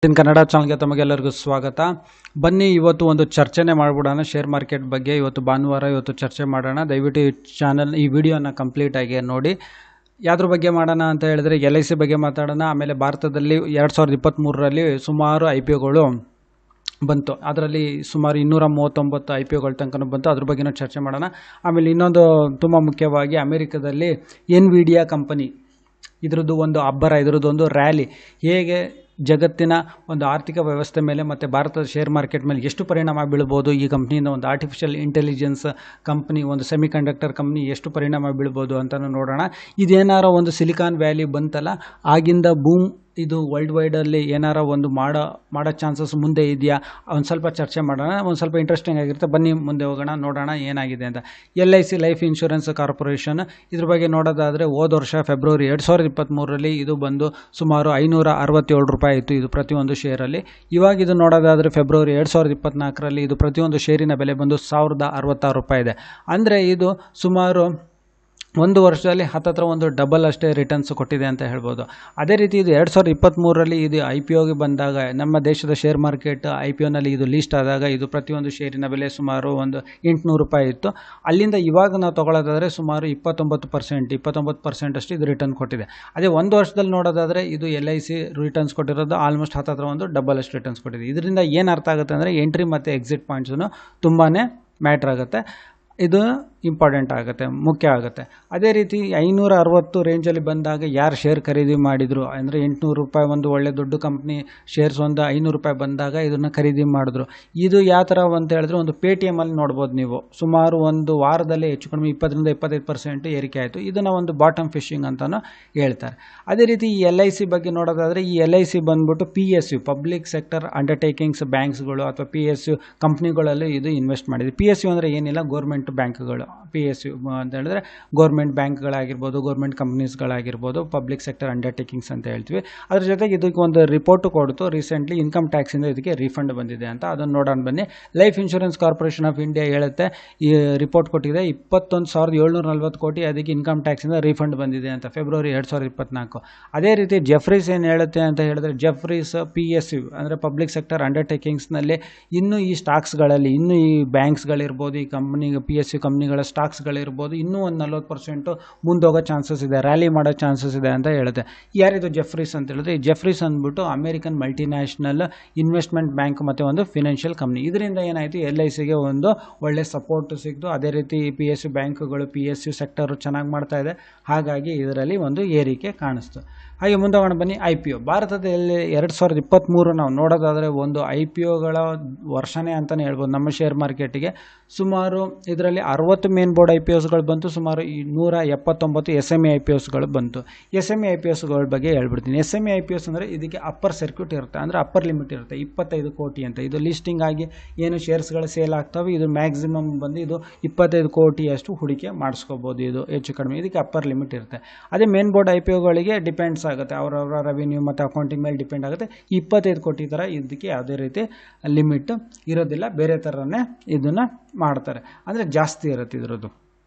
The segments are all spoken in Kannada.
ಕನ್ನಡ ಚಾನಲ್ಗೆ ತಮಗೆಲ್ಲರಿಗೂ ಸ್ವಾಗತ. ಬನ್ನಿ ಇವತ್ತು ಒಂದು ಚರ್ಚೆನೆ ಮಾಡಿಬಿಡೋಣ ಶೇರ್ ಮಾರ್ಕೆಟ್ ಬಗ್ಗೆ. ಇವತ್ತು ಭಾನುವಾರ, ಇವತ್ತು ಚರ್ಚೆ ಮಾಡೋಣ. ದಯವಿಟ್ಟು ಈ ವಿಡಿಯೋನ ಕಂಪ್ಲೀಟ್ ಆಗಿ ನೋಡಿ. ಯಾವ್ದ್ರ ಬಗ್ಗೆ ಮಾಡೋಣ ಅಂತ ಹೇಳಿದ್ರೆ LIC ಬಗ್ಗೆ ಮಾತಾಡೋಣ. ಆಮೇಲೆ ಭಾರತದಲ್ಲಿ 2023ರಲ್ಲಿ ಸುಮಾರು IPOಗಳು ಬಂತು. ಅದರಲ್ಲಿ ಸುಮಾರು 239 IPOಗಳ ತನಕ ಬಂತು. ಅದ್ರ ಬಗ್ಗೆನೂ ಚರ್ಚೆ ಮಾಡೋಣ. ಆಮೇಲೆ ಇನ್ನೊಂದು ತುಂಬ ಮುಖ್ಯವಾಗಿ ಅಮೆರಿಕದಲ್ಲಿ NVIDIA ಕಂಪನಿ, ಇದ್ರದ್ದು ಒಂದು ಅಬ್ಬರ, ಇದ್ರದ್ದು ಒಂದು ರ್ಯಾಲಿ ಹೇಗೆ ಜಗತ್ತಿನ ಒಂದು ಆರ್ಥಿಕ ವ್ಯವಸ್ಥೆ ಮೇಲೆ ಮತ್ತು ಭಾರತದ ಶೇರ್ ಮಾರ್ಕೆಟ್ ಮೇಲೆ ಎಷ್ಟು ಪರಿಣಾಮ ಬೀಳ್ಬೋದು, ಈ ಕಂಪ್ನಿಯಿಂದ ಒಂದು ಆರ್ಟಿಫಿಷಿಯಲ್ ಇಂಟೆಲಿಜೆನ್ಸ್ ಕಂಪ್ನಿ, ಒಂದು ಸೆಮಿಕಂಡಕ್ಟರ್ ಕಂಪ್ನಿ ಎಷ್ಟು ಪರಿಣಾಮ ಬೀಳ್ಬೋದು ಅಂತಲೂ ನೋಡೋಣ. ಇದೇನಾರ ಒಂದು ಸಿಲಿಕಾನ್ ವ್ಯಾಲಿ ಬಂತಲ್ಲ, ಆಗಿಂದ ಬೂಮ್ ಇದು ವರ್ಲ್ಡ್ ವೈಡಲ್ಲಿ ಏನಾರ ಒಂದು ಮಾಡೋ ಚಾನ್ಸಸ್ ಮುಂದೆ ಇದೆಯಾ, ಒಂದು ಸ್ವಲ್ಪ ಚರ್ಚೆ ಮಾಡೋಣ. ಒಂದು ಸ್ವಲ್ಪ ಇಂಟ್ರೆಸ್ಟಿಂಗ್ ಆಗಿರುತ್ತೆ. ಬನ್ನಿ ಮುಂದೆ ಹೋಗೋಣ, ನೋಡೋಣ ಏನಾಗಿದೆ ಅಂತ. LIC ಲೈಫ್ ಇನ್ಶೂರೆನ್ಸ್ ಕಾರ್ಪೊರೇಷನ್, ಇದ್ರ ಬಗ್ಗೆ ನೋಡೋದಾದರೆ ಹೋದ ವರ್ಷ ಫೆಬ್ರವರಿ 2023ರಲ್ಲಿ ಇದು ಬಂದು ಸುಮಾರು 567 ರೂಪಾಯಿ ಇತ್ತು ಇದು ಪ್ರತಿಯೊಂದು ಶೇರಲ್ಲಿ. ಇವಾಗ ಇದು ನೋಡೋದಾದರೆ ಫೆಬ್ರವರಿ 2024ರಲ್ಲಿ ಇದು ಪ್ರತಿಯೊಂದು ಶೇರಿನ ಬೆಲೆ ಬಂದು 1066 ರೂಪಾಯಿ ಇದೆ. ಅಂದರೆ ಇದು ಸುಮಾರು ಒಂದು ವರ್ಷದಲ್ಲಿ ಹತ್ತತ್ರ ಒಂದು ಡಬಲ್ ಅಷ್ಟೇ ರಿಟರ್ನ್ಸ್ ಕೊಟ್ಟಿದೆ ಅಂತ ಹೇಳ್ಬೋದು. ಅದೇ ರೀತಿ ಇದು 2023ರಲ್ಲಿ ಇದು IPOಗೆ ಬಂದಾಗ, ನಮ್ಮ ದೇಶದ ಶೇರ್ ಮಾರ್ಕೆಟ್ IPOನಲ್ಲಿ ಇದು ಲೀಸ್ಟ್ ಆದಾಗ ಇದು ಪ್ರತಿಯೊಂದು ಶೇರಿನ ಬೆಲೆ ಸುಮಾರು ಒಂದು 800 ರೂಪಾಯಿ ಇತ್ತು. ಅಲ್ಲಿಂದ ಇವಾಗ ನಾವು ತೊಗೊಳ್ಳೋದಾದರೆ ಸುಮಾರು 29% ಅಷ್ಟು ಇದು ರಿಟರ್ನ್ ಕೊಟ್ಟಿದೆ. ಅದೇ ಒಂದು ವರ್ಷದಲ್ಲಿ ನೋಡೋದಾದರೆ ಇದು LIC ರಿಟರ್ನ್ಸ್ ಕೊಟ್ಟಿರೋದು ಆಲ್ಮೋಸ್ಟ್ ಹತ್ತತ್ರ ಒಂದು ಡಬಲ್ ಅಷ್ಟು ರಿಟರ್ನ್ಸ್ ಕೊಟ್ಟಿದೆ. ಇದರಿಂದ ಏನು ಅರ್ಥ ಆಗುತ್ತೆ ಅಂದರೆ ಎಂಟ್ರಿ ಮತ್ತು ಎಕ್ಸಿಟ್ ಪಾಯಿಂಟ್ಸೂ ತುಂಬಾ ಮ್ಯಾಟ್ರ್ ಆಗುತ್ತೆ. ಇದು ಇಂಪಾರ್ಟೆಂಟ್ ಆಗುತ್ತೆ, ಮುಖ್ಯ ಆಗುತ್ತೆ. ಅದೇ ರೀತಿ 560 ರೇಂಜಲ್ಲಿ ಬಂದಾಗ ಯಾರು ಶೇರ್ ಖರೀದಿ ಮಾಡಿದರು ಅಂದರೆ 800 ರೂಪಾಯಿ ಒಂದು ಒಳ್ಳೆ ದೊಡ್ಡ ಕಂಪ್ನಿ ಶೇರ್ಸ್ ಒಂದು 500 ರೂಪಾಯಿ ಬಂದಾಗ ಇದನ್ನು ಖರೀದಿ ಮಾಡಿದ್ರು. ಇದು ಯಾವ ಥರ ಅಂತ ಹೇಳಿದ್ರೆ ಒಂದು ಪೇಟಿಎಮ್ಮಲ್ಲಿ ನೋಡ್ಬೋದು ನೀವು, ಸುಮಾರು ಒಂದು ವಾರದಲ್ಲಿ ಹೆಚ್ಚು ಕಡಿಮೆ 20-25% ಏರಿಕೆ ಆಯಿತು. ಇದನ್ನು ಒಂದು ಬಾಟಮ್ ಫಿಶಿಂಗ್ ಅಂತಲೂ ಹೇಳ್ತಾರೆ. ಅದೇ ರೀತಿ ಈ LIC ಬಗ್ಗೆ ನೋಡೋದಾದರೆ ಈ LIC ಬಂದ್ಬಿಟ್ಟು PSU ಪಬ್ಲಿಕ್ ಸೆಕ್ಟರ್ ಅಂಡರ್ಟೇಕಿಂಗ್ಸ್ ಬ್ಯಾಂಕ್ಸ್ಗಳು ಅಥವಾ PSU ಕಂಪ್ನಿಗಳಲ್ಲಿ ಇದು ಇನ್ವೆಸ್ಟ್ ಮಾಡಿದೆ. PSU ಅಂದರೆ ಏನಿಲ್ಲ, ಗೌರ್ಮೆಂಟ್ ಬ್ಯಾಂಕ್ಗಳು. PSU ಅಂತ ಹೇಳಿದ್ರೆ ಗೌರ್ಮೆಂಟ್ ಬ್ಯಾಂಕ್ಗಳಾಗಿರ್ಬೋದು, ಗೌರ್ಮೆಂಟ್ ಕಂಪ್ನೀಸ್ಗಳಾಗಿರ್ಬೋದು, ಪಬ್ಲಿಕ್ ಸೆಕ್ಟರ್ ಅಂಡರ್ಟೇಕಿಂಗ್ಸ್ ಅಂತ ಹೇಳ್ತೀವಿ. ಅದ್ರ ಜೊತೆಗೆ ಇದಕ್ಕೆ ಒಂದು ರಿಪೋರ್ಟ್ ಕೊಡ್ತು ರೀಸೆಂಟ್ಲಿ, ಇನ್ಕಮ್ ಟ್ಯಾಕ್ಸಿಂದ ಇದಕ್ಕೆ ರೀಫಂಡ್ ಬಂದಿದೆ ಅಂತ. ಅದನ್ನು ನೋಡೋಣ ಬನ್ನಿ. Life insurance corporation of India ಹೇಳುತ್ತೆ, ಈ ರಿಪೋರ್ಟ್ ಕೊಟ್ಟಿದೆ 21,740 ಕೋಟಿ ಅದಕ್ಕೆ ಇನ್ಕಮ್ ಟ್ಯಾಕ್ಸಿಂದ ರೀಫಂಡ್ ಬಂದಿದೆ ಅಂತ, ಫೆಬ್ರವರಿ 2024. ಅದೇ ರೀತಿ ಜೆಫ್ರೀಸ್ ಏನು ಹೇಳುತ್ತೆ ಅಂತ ಹೇಳಿದ್ರೆ, ಜೆಫ್ರೀಸ್ PSU ಅಂದರೆ ಪಬ್ಲಿಕ್ ಸೆಕ್ಟರ್ ಅಂಡರ್ಟೇಕಿಂಗ್ಸ್ನಲ್ಲಿ ಇನ್ನೂ ಈ ಸ್ಟಾಕ್ಸ್ಗಳಲ್ಲಿ, ಇನ್ನೂ ಈ ಬ್ಯಾಂಕ್ಸ್ಗಳಿರ್ಬೋದು, ಈ PSU ಕಂಪ್ನಿಗಳ ಸ್ಟಾಕ್ಸ್ಗಳಿರ್ಬೋದು, ಇನ್ನೂ ಒಂದು 40% ಮುಂದೋಗೋ ಚಾನ್ಸಸ್ ಇದೆ, ರ್ಯಾಲಿ ಮಾಡೋ ಚಾನ್ಸಸ್ ಇದೆ ಅಂತ ಹೇಳುತ್ತೆ. ಯಾರಿದು ಜೆಫ್ರೀಸ್ ಅಂತ ಹೇಳಿದ್ರೆ, ಈ ಜೆಫ್ರೀಸ್ ಅಂದ್ಬಿಟ್ಟು ಅಮೆರಿಕನ್ ಮಲ್ಟಿನ್ಯಾಷನಲ್ ಇನ್ವೆಸ್ಟ್ಮೆಂಟ್ ಬ್ಯಾಂಕ್ ಮತ್ತು ಒಂದು ಫಿನಾನ್ಷಿಯಲ್ ಕಂಪ್ನಿ. ಇದರಿಂದ ಏನಾಯಿತು, LICಗೆ ಒಂದು ಒಳ್ಳೆ ಸಪೋರ್ಟ್ ಸಿಕ್ತು. ಅದೇ ರೀತಿ PSU ಬ್ಯಾಂಕ್ಗಳು, PSU ಸೆಕ್ಟರು ಚೆನ್ನಾಗಿ ಮಾಡ್ತಾ ಇದೆ, ಹಾಗಾಗಿ ಇದರಲ್ಲಿ ಒಂದು ಏರಿಕೆ ಕಾಣಿಸ್ತು. ಹಾಗೆ ಮುಂದೋಗೋಣ ಬನ್ನಿ. IPO ಭಾರತದಲ್ಲಿ 2023 ನಾವು ನೋಡೋದಾದರೆ ಒಂದು IPOಗಳ ವರ್ಷನೇ ಅಂತಲೇ ಹೇಳ್ಬೋದು ನಮ್ಮ ಶೇರ್ ಮಾರ್ಕೆಟಿಗೆ. ಸುಮಾರು ಇದರಲ್ಲಿ 60 ಮೇನ್ ಬೋರ್ಡ್ IPOಸ್ಗಳು ಬಂತು, ಸುಮಾರು 179 SME IPOಸ್ಗಳು ಬಂತು. SME IPOಸ್ಗಳ ಬಗ್ಗೆ ಹೇಳ್ಬಿಡ್ತೀನಿ. SME IPOಸ್ ಅಂದರೆ ಇದಕ್ಕೆ ಅಪ್ಪರ್ ಸರ್ಕ್ಯೂಟ್ ಇರುತ್ತೆ, ಅಂದರೆ ಅಪ್ಪರ್ ಲಿಮಿಟ್ ಇರುತ್ತೆ 25 ಕೋಟಿ ಅಂತ. ಇದು ಲಿಸ್ಟಿಂಗ್ ಆಗಿ ಏನು ಶೇರ್ಸ್ಗಳು ಸೇಲ್ ಆಗ್ತವೆ, ಇದು ಮ್ಯಾಕ್ಸಿಮಮ್ ಬಂದು ಇದು 25 ಕೋಟಿಯಷ್ಟು ಹೂಡಿಕೆ ಮಾಡಿಸ್ಕೋಬೋದು, ಇದು ಹೆಚ್ಚು ಕಡಿಮೆ. ಇದಕ್ಕೆ ಅಪ್ಪರ್ ಲಿಮಿಟ್ ಇರುತ್ತೆ. ಅದೇ ಮೇನ್ ಬೋರ್ಡ್ IPOಗಳಿಗೆ ಡಿಪೆಂಡ್ಸ್ ಆಗುತ್ತೆ, ಅವರವರ ರೆವಿನ್ಯೂ ಮತ್ತು ಅಕೌಂಟಿಂಗ್ ಮೇಲೆ ಡಿಪೆಂಡ್ ಆಗುತ್ತೆ. 25 ಕೋಟಿ ಥರ ಇದಕ್ಕೆ ಯಾವುದೇ ರೀತಿ ಲಿಮಿಟ್ ಇರೋದಿಲ್ಲ, ಬೇರೆ ಥರನೇ ಇದನ್ನು ಮಾಡ್ತಾರೆ, ಅಂದರೆ ಜಾಸ್ತಿ ಇರುತ್ತೆ ಇದರದ್ದು.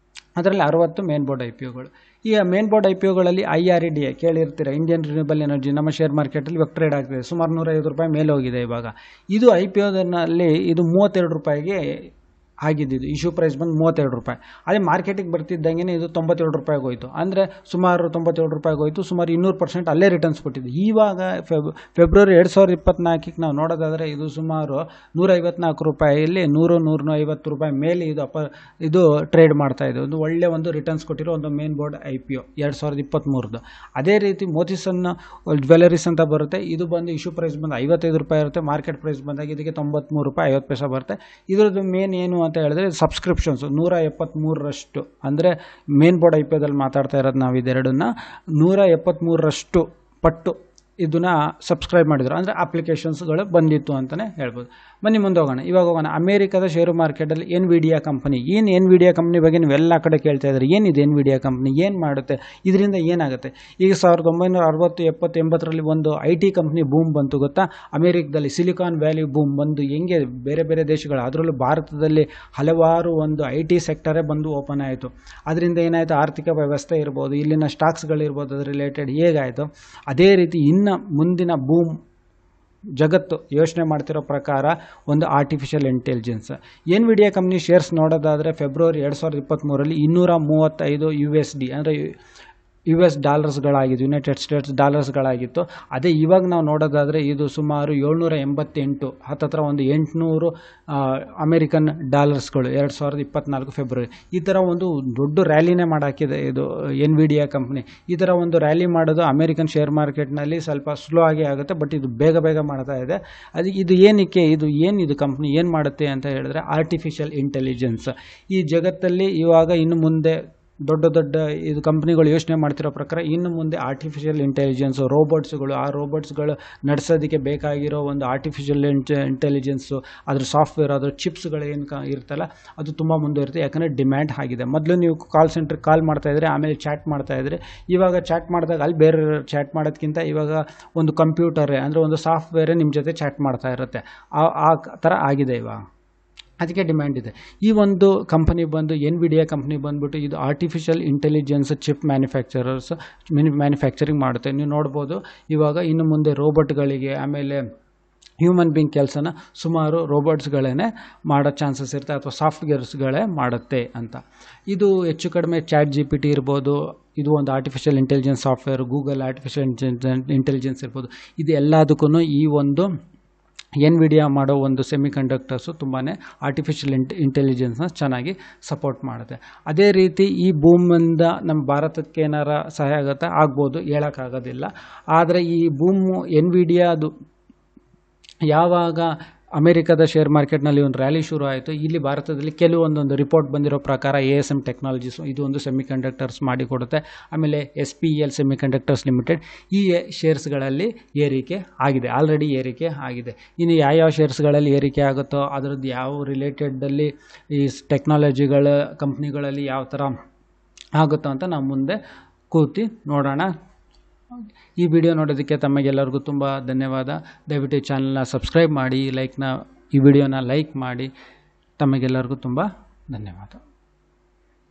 ಅದರಲ್ಲಿ 60 ಮೇನ್ ಬೋರ್ಡ್ IPOಗಳು. ಈ ಮೇನ್ ಬೋರ್ಡ್ IPOಗಳಲ್ಲಿ IREDA ಕೇಳಿರ್ತೀರ, ಇಂಡಿಯನ್ ರಿನ್ಯೂಬಲ್ ಎನರ್ಜಿ, ನಮ್ಮ ಶೇರ್ ಮಾರ್ಕೆಟಲ್ಲಿ ಇವಾಗ ಟ್ರೇಡ್ ಆಗ್ತಿದೆ, ಸುಮಾರು 150 ರೂಪಾಯಿ ಮೇಲೆ ಹೋಗಿದೆ ಇವಾಗ. ಇದು IPOದಲ್ಲಿ ಇದು 32 ರೂಪಾಯಿಗೆ ಆಗಿದ್ದು, ಇಶ್ಯೂ ಪ್ರೈಸ್ ಬಂದು 32 ರೂಪಾಯಿ. ಅದೇ ಮಾರ್ಕೆಟಿಗೆ ಬರ್ತಿದ್ದಂಗೆ ಇದು 97 ರೂಪಾಯಿಗೆ ಹೋಯಿತು, ಅಂದರೆ ಸುಮಾರು 97 ರೂಪಾಯಿಗೆ ಹೋಯಿತು, ಸುಮಾರು 200% ಅಲ್ಲೇ ರಿಟರ್ನ್ಸ್ ಕೊಟ್ಟಿದ್ದು. ಇವಾಗ ಫೆಬ್ರವರಿ 2024ಕ್ಕೆ ನಾವು ನೋಡೋದಾದರೆ ಇದು ಸುಮಾರು 154 ರೂಪಾಯಿಯಲ್ಲಿ 100-150 ರೂಪಾಯಿ ಮೇಲೆ ಇದು ಟ್ರೇಡ್ ಮಾಡ್ತಾ ಇದೆ. ಒಂದು ಒಳ್ಳೆ ಒಂದು ರಿಟರ್ನ್ಸ್ ಕೊಟ್ಟಿರೋ ಒಂದು ಮೇನ್ ಬೋರ್ಡ್ IPO 2023. ಅದೇ ರೀತಿ ಮೋತಿಸನ್ ಜ್ಯುವೆಲರೀಸ್ ಅಂತ ಬರುತ್ತೆ, ಇದು ಬಂದು ಇಶ್ಯೂ ಪ್ರೈಸ್ ಬಂದು 55 ರೂಪಾಯಿ ಇರುತ್ತೆ, ಮಾರ್ಕೆಟ್ ಪ್ರೈಸ್ ಬಂದಾಗ ಇದಕ್ಕೆ 93 ರೂಪಾಯಿ 50 ಪೈಸೆ ಬರುತ್ತೆ. ಇದರದ್ದು ಮೇನ್ ಏನು ಅಂತ ಹೇಳಿದ್ರೆ ಸಬ್ಸ್ಕ್ರಿಪ್ಷನ್ಸ್ 173ರಷ್ಟು, ಅಂದರೆ ಮೇನ್ ಬೋರ್ಡ್ IPOದಲ್ಲಿ ಮಾತಾಡ್ತಾ ಇರೋದು ನಾವು ಇದೆರಡನ್ನ, 173ರಷ್ಟು ಪಟ್ಟು ಇದನ್ನು ಸಬ್ಸ್ಕ್ರೈಬ್ ಮಾಡಿದ್ರು, ಅಂದರೆ ಅಪ್ಲಿಕೇಶನ್ಸ್ಗಳು ಬಂದಿತ್ತು ಅಂತಲೇ ಹೇಳ್ಬೋದು. ಬನ್ನಿ ಮುಂದೆ ಹೋಗೋಣ. ಇವಾಗ ಹೋಗೋಣ ಅಮೇರಿಕದ ಶೇರು ಮಾರ್ಕೆಟಲ್ಲಿ NVIDIA ಕಂಪ್ನಿ. ಏನು NVIDIA ಕಂಪ್ನಿ ಬಗ್ಗೆ ನೀವೆಲ್ಲ ಕಡೆ ಕೇಳ್ತಾ ಇದ್ದಾರೆ, ಏನಿದೆ NVIDIA ಕಂಪ್ನಿ, ಏನು ಮಾಡುತ್ತೆ, ಇದರಿಂದ ಏನಾಗುತ್ತೆ. ಈಗ 1960, 70, 80ರಲ್ಲಿ ಒಂದು IT ಕಂಪ್ನಿ ಬೂಮ್ ಬಂತು ಗೊತ್ತಾ, ಅಮೇರಿಕದಲ್ಲಿ ಸಿಲಿಕಾನ್ ವ್ಯಾಲಿ ಬೂಮ್ ಬಂದು ಹೆಂಗೆ ಬೇರೆ ಬೇರೆ ದೇಶಗಳು, ಅದರಲ್ಲೂ ಭಾರತದಲ್ಲಿ ಹಲವಾರು ಒಂದು IT ಸೆಕ್ಟರೇ ಬಂದು ಓಪನ್ ಆಯಿತು. ಅದರಿಂದ ಏನಾಯಿತು, ಆರ್ಥಿಕ ವ್ಯವಸ್ಥೆ ಇರ್ಬೋದು, ಇಲ್ಲಿನ ಸ್ಟಾಕ್ಸ್ಗಳಿರ್ಬೋದು, ಅದ್ರ ರಿಲೇಟೆಡ್ ಹೇಗಾಯಿತು, ಅದೇ ರೀತಿ ಇನ್ನು ಮುಂದಿನ ಬೂಮ್ ಜಗತ್ತು ಯೋಚನೆ ಮಾಡ್ತಿರೋ ಪ್ರಕಾರ ಒಂದು artificial intelligence. Nvidia company shares ನೋಡೋದಾದರೆ ಫೆಬ್ರವರಿ 2023 $235 USD ಅಂದರೆ US ಡಾಲರ್ಸ್ಗಳಾಗಿತ್ತು, ಯುನೈಟೆಡ್ ಸ್ಟೇಟ್ಸ್ ಡಾಲರ್ಸ್ಗಳಾಗಿತ್ತು. ಅದೇ ಇವಾಗ ನಾವು ನೋಡೋದಾದರೆ ಇದು ಸುಮಾರು 788 ಹತ್ತತ್ರ ಒಂದು 800 ಅಮೇರಿಕನ್ ಡಾಲರ್ಸ್ಗಳು 2024 ಫೆಬ್ರವರಿ. ಈ ಥರ ಒಂದು ದೊಡ್ಡ ರ್ಯಾಲಿನೇ ಮಾಡಾಕಿದೆ ಇದು ಎನ್ವಿಡಿಯಾ ಕಂಪ್ನಿ. ಈ ಥರ ಒಂದು ರ್ಯಾಲಿ ಮಾಡೋದು ಅಮೇರಿಕನ್ ಶೇರ್ ಮಾರ್ಕೆಟ್ನಲ್ಲಿ ಸ್ವಲ್ಪ ಸ್ಲೋ ಆಗಿ ಆಗುತ್ತೆ, ಬಟ್ ಇದು ಬೇಗ ಮಾಡ್ತಾ ಇದೆ. ಅದಕ್ಕೆ ಇದು ಏನಕ್ಕೆ ಇದು ಕಂಪ್ನಿ ಏನು ಮಾಡುತ್ತೆ ಅಂತ ಹೇಳಿದ್ರೆ ಆರ್ಟಿಫಿಷಿಯಲ್ ಇಂಟೆಲಿಜೆನ್ಸ್. ಈ ಜಗತ್ತಲ್ಲಿ ಇವಾಗ ಇನ್ನು ಮುಂದೆ ದೊಡ್ಡ ಇದು ಕಂಪ್ನಿಗಳು ಯೋಚನೆ ಮಾಡ್ತಿರೋ ಪ್ರಕಾರ ಇನ್ನು ಮುಂದೆ ಆರ್ಟಿಫಿಷಿಯಲ್ ಇಂಟೆಲಿಜೆನ್ಸು, ರೋಬೋಟ್ಸ್ಗಳು, ಆ ರೋಬೋಟ್ಸ್ಗಳು ನಡೆಸೋದಕ್ಕೆ ಬೇಕಾಗಿರೋ ಒಂದು ಆರ್ಟಿಫಿಷಿಯಲ್ ಇಂಟೆಲಿಜೆನ್ಸು, ಅದ್ರ ಸಾಫ್ಟ್ವೇರ್, ಅದ್ರ ಚಿಪ್ಸ್ಗಳು ಏನು ಇರ್ತಲ್ಲ ಅದು ತುಂಬ ಮುಂದುವರಿಯುತ್ತೆ. ಯಾಕಂದರೆ ಡಿಮ್ಯಾಂಡ್ ಆಗಿದೆ. ಮೊದಲು ನೀವು ಕಾಲ್ ಸೆಂಟ್ರಿಗೆ ಕಾಲ್ ಮಾಡ್ತಾಯಿದ್ರೆ, ಆಮೇಲೆ ಚಾಟ್ ಮಾಡ್ತಾಯಿದ್ರೆ, ಇವಾಗ ಚಾಟ್ ಮಾಡಿದಾಗ ಅಲ್ಲಿ ಬೇರೆ ಚಾಟ್ ಮಾಡೋದಕ್ಕಿಂತ ಇವಾಗ ಒಂದು ಕಂಪ್ಯೂಟರೇ ಅಂದರೆ ಒಂದು ಸಾಫ್ಟ್ವೇರೇ ನಿಮ್ಮ ಜೊತೆ ಚಾಟ್ ಮಾಡ್ತಾ ಇರುತ್ತೆ. ಆ ಥರ ಆಗಿದೆ ಇವಾಗ. ಅದಕ್ಕೆ ಡಿಮ್ಯಾಂಡ್ ಇದೆ. ಈ ಒಂದು ಕಂಪನಿ ಬಂದು ಎನ್ವಿಡಿಯಾ ಕಂಪ್ನಿ ಬಂದುಬಿಟ್ಟು ಇದು ಆರ್ಟಿಫಿಷಿಯಲ್ ಇಂಟೆಲಿಜೆನ್ಸ್ ಚಿಪ್ ಮ್ಯಾನುಫ್ಯಾಕ್ಚರಿಂಗ್ ಮಾಡುತ್ತೆ. ನೀವು ನೋಡ್ಬೋದು ಇವಾಗ ಇನ್ನು ಮುಂದೆ ರೋಬೋಟ್ಗಳಿಗೆ ಆಮೇಲೆ ಹ್ಯೂಮನ್ ಬೀಯಿಂಗ್ ಕೆಲಸನ ಸುಮಾರು ರೋಬೋಟ್ಸ್ಗಳೇ ಮಾಡೋ ಚಾನ್ಸಸ್ ಇರುತ್ತೆ, ಅಥವಾ ಸಾಫ್ಟ್ವೇರ್ಸ್ಗಳೇ ಮಾಡುತ್ತೆ ಅಂತ. ಇದು ಹೆಚ್ಚು ಕಡಿಮೆ ChatGPT ಇರ್ಬೋದು, ಇದು ಒಂದು artificial intelligence software, Google artificial intelligence ಇರ್ಬೋದು. ಇದು ಎಲ್ಲದಕ್ಕೂ ಈ ಒಂದು ಎನ್ವಿಡಿಯಾ ಮಾಡೋ ಒಂದು ಸೆಮಿಕಂಡಕ್ಟರ್ಸು ತುಂಬಾ ಆರ್ಟಿಫಿಷಿಯಲ್ ಇಂಟೆಲಿಜೆನ್ಸ್ನ ಚೆನ್ನಾಗಿ ಸಪೋರ್ಟ್ ಮಾಡುತ್ತೆ. ಅದೇ ರೀತಿ ಈ ಬೂಮಿಂದ ನಮ್ಮ ಭಾರತಕ್ಕೆ ಏನಾರ ಸಹಾಯ ಆಗುತ್ತೆ, ಆಗ್ಬೋದು, ಹೇಳೋಕ್ಕಾಗೋದಿಲ್ಲ. ಆದರೆ ಈ ಬೂಮು ಎನ್ವಿಡಿಯಾದು ಯಾವಾಗ ಅಮೆರಿಕದ ಶೇರ್ ಮಾರ್ಕೆಟ್ನಲ್ಲಿ ಒಂದು ರ್ಯಾಲಿ ಶುರು ಆಯಿತು, ಇಲ್ಲಿ ಭಾರತದಲ್ಲಿ ಕೆಲವೊಂದೊಂದು ರಿಪೋರ್ಟ್ ಬಂದಿರೋ ಪ್ರಕಾರ ASM ಟೆಕ್ನಾಲಜೀಸ್ ಇದು ಒಂದು ಸೆಮಿಕಂಡಕ್ಟರ್ಸ್ ಮಾಡಿಕೊಡುತ್ತೆ. ಆಮೇಲೆ SPEL ಸೆಮಿಕಂಡಕ್ಟರ್ಸ್ ಲಿಮಿಟೆಡ್ ಈ ಶೇರ್ಸ್ಗಳಲ್ಲಿ ಏರಿಕೆ ಆಗಿದೆ, ಆಲ್ರೆಡಿ ಏರಿಕೆ ಆಗಿದೆ. ಇನ್ನು ಯಾವ ಶೇರ್ಸ್ಗಳಲ್ಲಿ ಏರಿಕೆ ಆಗುತ್ತೋ ಅದರದ್ದು ಯಾವ ರಿಲೇಟೆಡಲ್ಲಿ ಈ ಟೆಕ್ನಾಲಜಿಗಳ ಕಂಪ್ನಿಗಳಲ್ಲಿ ಯಾವ ಥರ ಆಗುತ್ತೋ ಅಂತ ನಾವು ಮುಂದೆ ಕೂತಿ ನೋಡೋಣ. ಈ ವಿಡಿಯೋ ನೋಡೋದಕ್ಕೆ ತಮಗೆಲ್ಲರಿಗೂ ತುಂಬ ಧನ್ಯವಾದ. ದಯವಿಟ್ಟು ಈ ಚಾನಲ್ನ ಸಬ್ಸ್ಕ್ರೈಬ್ ಮಾಡಿ, ಈ ವಿಡಿಯೋನ ಲೈಕ್ ಮಾಡಿ. ತಮಗೆಲ್ಲರಿಗೂ ತುಂಬ ಧನ್ಯವಾದ.